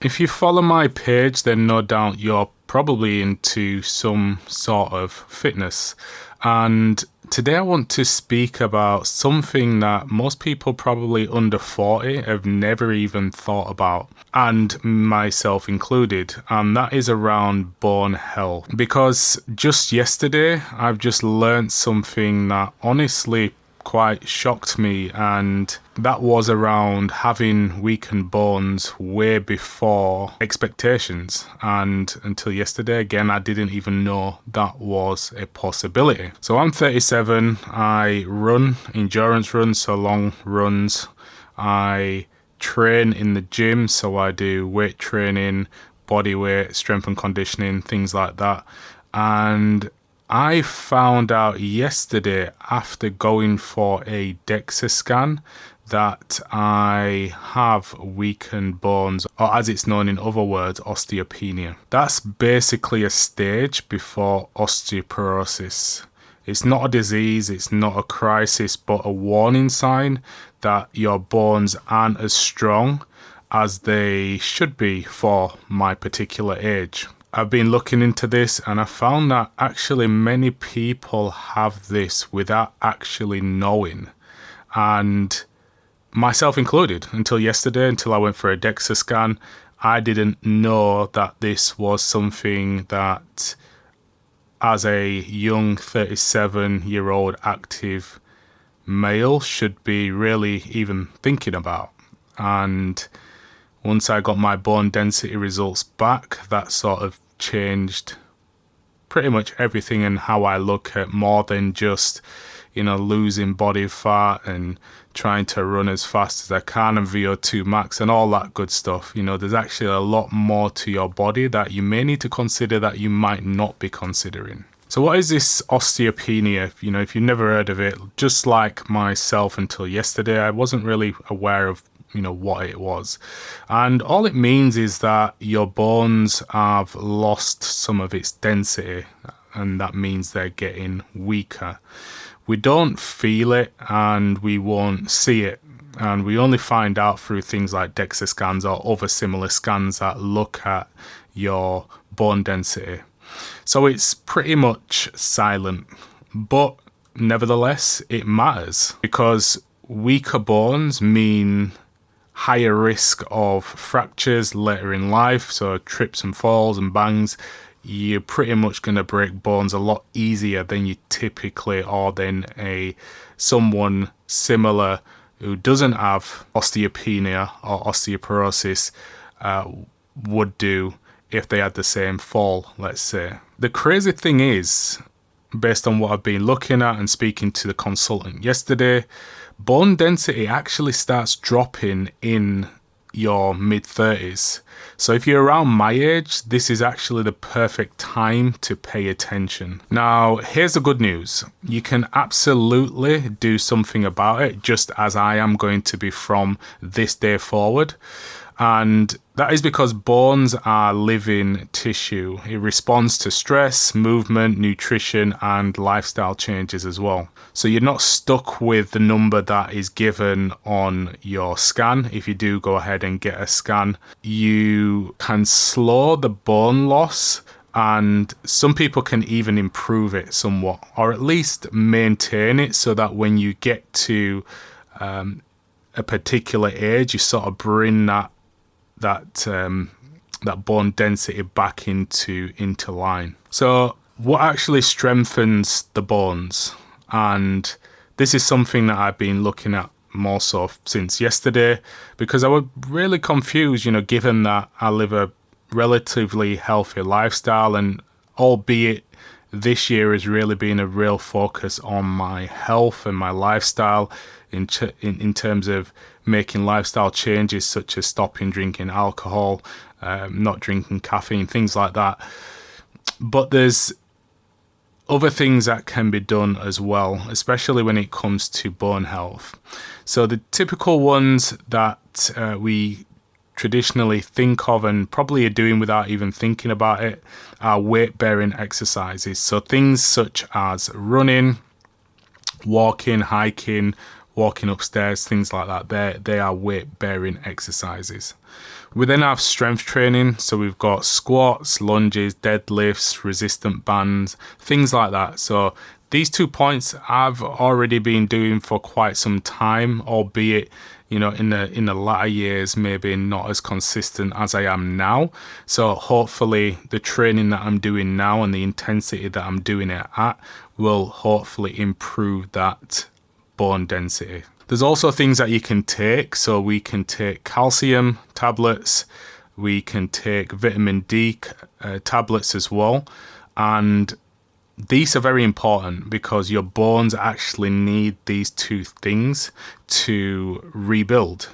If you follow my page, then no doubt you're probably into some sort of fitness. And today I want to speak about something that most people probably under 40 have never even thought about, and myself included, and that is around bone health. Because just yesterday, I've just learned something that honestly quite shocked me, and that was around having weakened bones way before expectations. And until yesterday, again, I didn't even know that was a possibility. So I'm 37, I run endurance runs, so long runs. I train in the gym, so I do weight training, body weight, strength and conditioning, things like that. And I found out yesterday after going for a DEXA scan that I have weakened bones, or as it's known in other words, osteopenia. That's basically a stage before osteoporosis. It's not a disease, it's not a crisis, but a warning sign that your bones aren't as strong as they should be for my particular age. I've been looking into this, and I found that actually many people have this without actually knowing, and myself included. Until yesterday, until I went for a DEXA scan, I didn't know that this was something that as a young 37-year-old active male should be really even thinking about. And once I got my bone density results back, that sort of changed pretty much everything in how I look at more than just, losing body fat and trying to run as fast as I can and VO2 max and all that good stuff. There's actually a lot more to your body that you may need to consider that you might not be considering. So what is this osteopenia? If you've never heard of it, just like myself until yesterday, I wasn't really aware of what it was. And all it means is that your bones have lost some of its density, and that means they're getting weaker. We don't feel it and we won't see it, and we only find out through things like DEXA scans or other similar scans that look at your bone density. So it's pretty much silent, but nevertheless it matters, because weaker bones mean higher risk of fractures later in life, so trips and falls and bangs. You're pretty much going to break bones a lot easier than you typically, or than someone similar who doesn't have osteopenia or osteoporosis would do if they had the same fall, let's say. The crazy thing is, based on what I've been looking at and speaking to the consultant yesterday, bone density actually starts dropping in your mid-30s. So if you're around my age, this is actually the perfect time to pay attention. Now, here's the good news. You can absolutely do something about it, just as I am going to be from this day forward. And that is because bones are living tissue. It responds to stress, movement, nutrition, and lifestyle changes as well. So you're not stuck with the number that is given on your scan. If you do go ahead and get a scan, you can slow the bone loss, and some people can even improve it somewhat, or at least maintain it, so that when you get to a particular age, you sort of bring that bone density back into line. So what actually strengthens the bones? And this is something that I've been looking at more so since yesterday, because I was really confused, given that I live a relatively healthy lifestyle, and albeit this year has really been a real focus on my health and my lifestyle in terms of making lifestyle changes such as stopping drinking alcohol, not drinking caffeine, things like that. But there's other things that can be done as well, especially when it comes to bone health. So the typical ones that we traditionally think of and probably are doing without even thinking about it are weight-bearing exercises. So things such as running, walking, hiking, walking upstairs, things like that. They are weight-bearing exercises. We then have strength training. So we've got squats, lunges, deadlifts, resistant bands, things like that. So these 2 points I've already been doing for quite some time, albeit, you know, in the latter years, maybe not as consistent as I am now. So hopefully the training that I'm doing now and the intensity that I'm doing it at will hopefully improve that bone density. There's also things that you can take. So we can take calcium tablets, we can take vitamin D tablets as well. And these are very important because your bones actually need these 2 things to rebuild.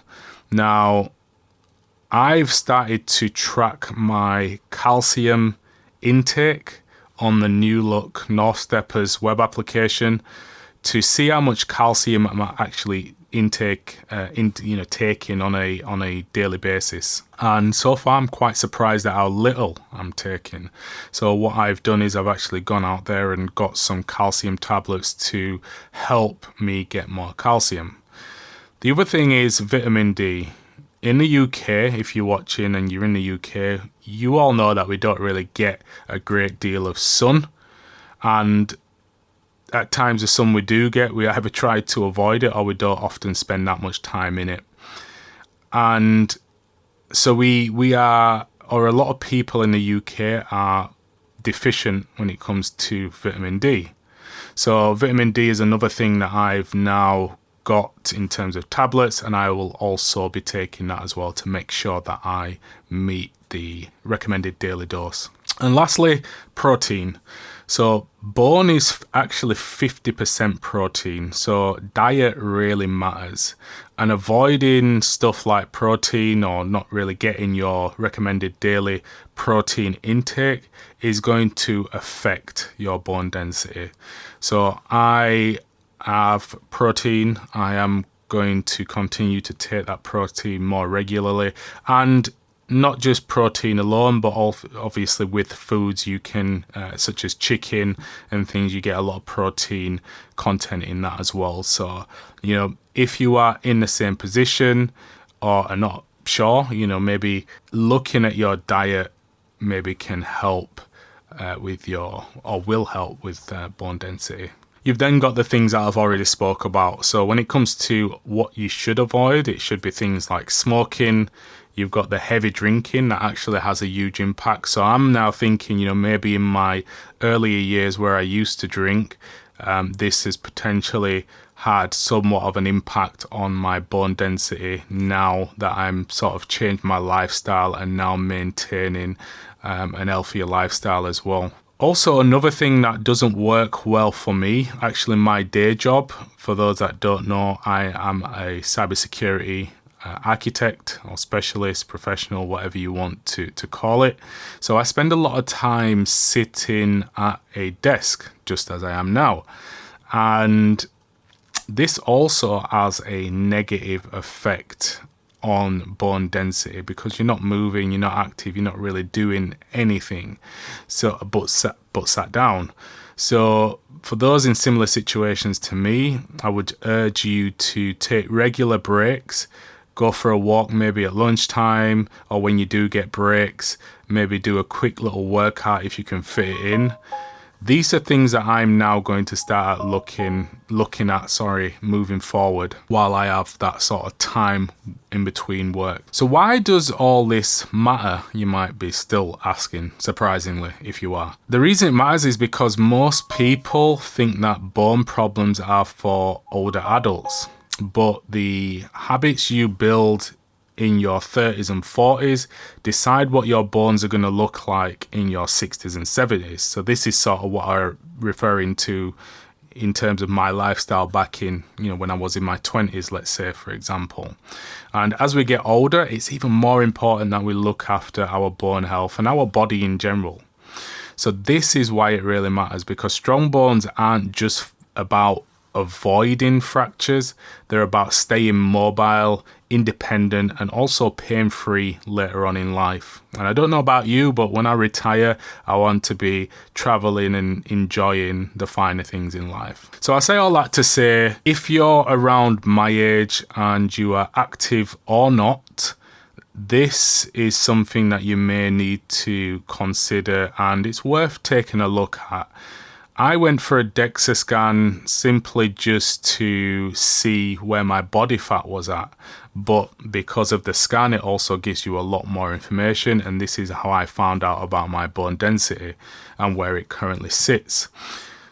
Now, I've started to track my calcium intake on the New Look North Steppers web application to see how much calcium I'm actually taking on a daily basis. And so far I'm quite surprised at how little I'm taking. So what I've done is I've actually gone out there and got some calcium tablets to help me get more calcium. The other thing is vitamin D. In the UK, if you're watching and you're in the UK, you all know that we don't really get a great deal of sun. And at times the sun we do get, we either try to avoid it or we don't often spend that much time in it. And so we are, or a lot of people in the UK are deficient when it comes to vitamin D. So vitamin D is another thing that I've now got in terms of tablets, and I will also be taking that as well to make sure that I meet the recommended daily dose. And lastly, protein. So bone is actually 50% protein, so diet really matters. And avoiding stuff like protein or not really getting your recommended daily protein intake is going to affect your bone density. So I have protein. I am going to continue to take that protein more regularly, and not just protein alone, but obviously with foods you can, such as chicken and things, you get a lot of protein content in that as well. So, you know, if you are in the same position or are not sure, you know, maybe looking at your diet maybe can help will help with bone density. You've then got the things that I've already spoke about. So when it comes to what you should avoid, it should be things like smoking. You've got the heavy drinking that actually has a huge impact. So I'm now thinking, you know, maybe in my earlier years where I used to drink, this has potentially had somewhat of an impact on my bone density now that I'm sort of changed my lifestyle and now maintaining an healthier lifestyle as well. Also, another thing that doesn't work well for me, actually my day job, for those that don't know, I am a cybersecurity architect or specialist, professional, whatever you want to call it. So I spend a lot of time sitting at a desk, just as I am now. And this also has a negative effect on bone density because you're not moving, you're not active, you're not really doing anything. So, but sat down. So for those in similar situations to me, I would urge you to take regular breaks. Go for a walk maybe at lunchtime, or when you do get breaks, maybe do a quick little workout if you can fit it in. These are things that I'm now going to start looking at, moving forward while I have that sort of time in between work. So why does all this matter? You might be still asking, surprisingly, if you are. The reason it matters is because most people think that bone problems are for older adults. But the habits you build in your 30s and 40s decide what your bones are going to look like in your 60s and 70s. So this is sort of what I'm referring to in terms of my lifestyle back in, you know, when I was in my 20s, let's say, for example. And as we get older, it's even more important that we look after our bone health and our body in general. So this is why it really matters, because strong bones aren't just about avoiding fractures. They're about staying mobile, independent, and also pain-free later on in life. And I don't know about you, but when I retire, I want to be traveling and enjoying the finer things in life. So I say all that to say, if you're around my age and you are active or not, this is something that you may need to consider, and it's worth taking a look at. I went for a DEXA scan simply just to see where my body fat was at. But because of the scan, it also gives you a lot more information. And this is how I found out about my bone density and where it currently sits.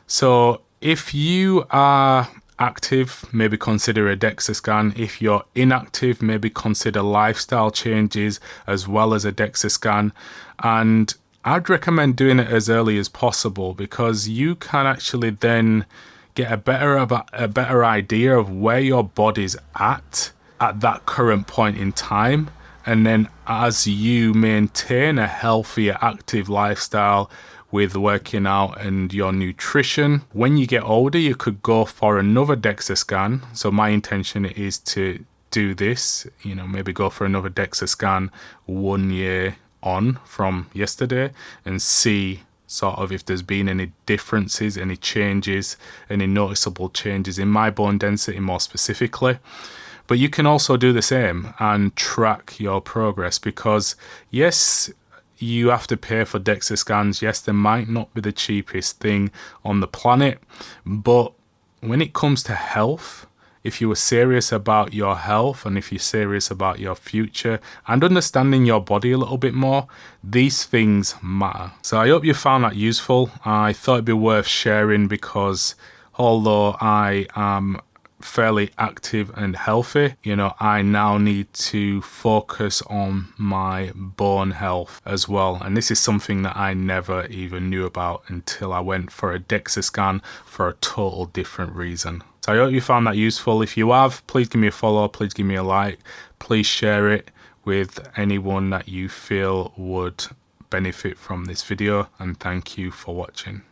So if you are active, maybe consider a DEXA scan. If you're inactive, maybe consider lifestyle changes as well as a DEXA scan. And I'd recommend doing it as early as possible, because you can actually then get a better idea of where your body's at that current point in time. And then as you maintain a healthier, active lifestyle with working out and your nutrition, when you get older, you could go for another DEXA scan. So my intention is to do this, maybe go for another DEXA scan 1 year on from yesterday and see sort of if there's been any differences, any changes, any noticeable changes in my bone density more specifically. But you can also do the same and track your progress, because yes, you have to pay for DEXA scans. Yes, they might not be the cheapest thing on the planet, but when it comes to health, if you were serious about your health and if you're serious about your future and understanding your body a little bit more, these things matter. So I hope you found that useful. I thought it'd be worth sharing, because although I am fairly active and healthy, I now need to focus on my bone health as well. And this is something that I never even knew about until I went for a DEXA scan for a total different reason. So I hope you found that useful. If you have, please give me a follow, please give me a like, please share it with anyone that you feel would benefit from this video, and thank you for watching.